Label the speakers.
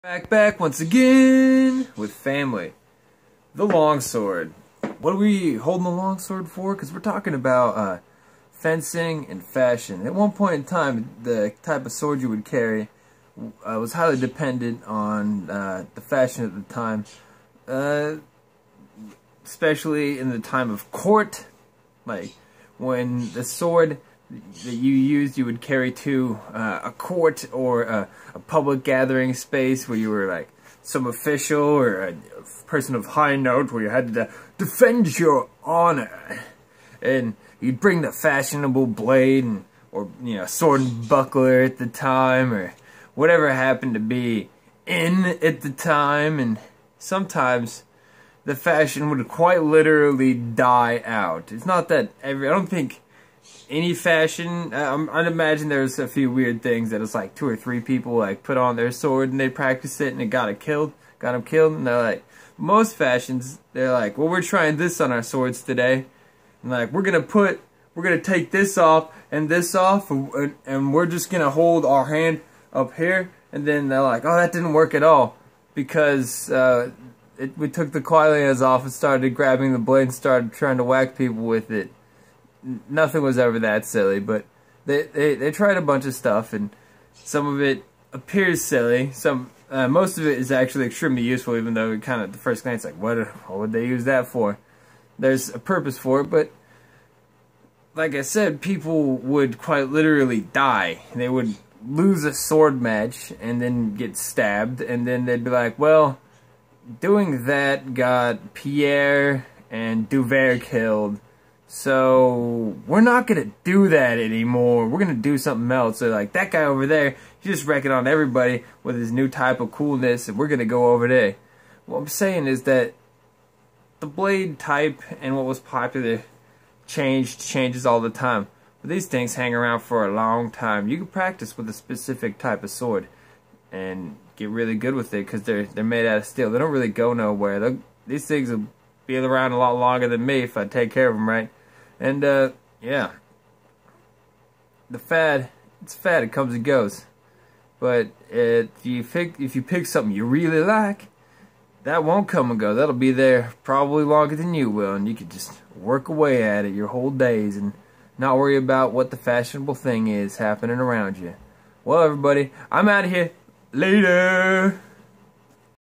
Speaker 1: Back once again with family. The longsword. What are we holding the longsword for? Because we're talking about fencing and fashion. At one point in time, the type of sword you would carry was highly dependent on the fashion at the time, especially in the time of court. Like when the sword that you used, you would carry to a court or a public gathering space where you were like some official or a person of high note, where you had to defend your honor, and you'd bring the fashionable blade and, or sword and buckler at the time, or whatever happened to be in at the time. And sometimes the fashion would quite literally die out. It's not that I don't think any fashion, I'd imagine there's a few weird things that it's like 2 or 3 people like put on their sword and they practice it and it got them killed, and they're like, most fashions, they're like, well, we're trying this on our swords today, and like, we're gonna take this off, and we're just gonna hold our hand up here, and then they're like, oh, that didn't work at all, because we took the qualities off and started grabbing the blade and started trying to whack people with it. Nothing was ever that silly, but they tried a bunch of stuff, and some of it appears silly. Most of it is actually extremely useful, even though it kind of, at the first glance, like, what would they use that for? There's a purpose for it, but like I said, people would quite literally die. They would lose a sword match and then get stabbed, and then they'd be like, well, doing that got Pierre and Duvert killed, so we're not gonna do that anymore. We're gonna do something else. So like, that guy over there, he's just wrecking on everybody with his new type of coolness, and we're gonna go over there. What I'm saying is that the blade type and what was popular changes all the time. But these things hang around for a long time. You can practice with a specific type of sword and get really good with it, because they're made out of steel. They don't really go nowhere. These things will be around a lot longer than me if I take care of them right. And yeah, the fad, it's fad, it comes and goes. But if you pick something you really like, that won't come and go. That'll be there probably longer than you will, and you can just work away at it your whole days and not worry about what the fashionable thing is happening around you. Well, everybody, I'm out of here. Later.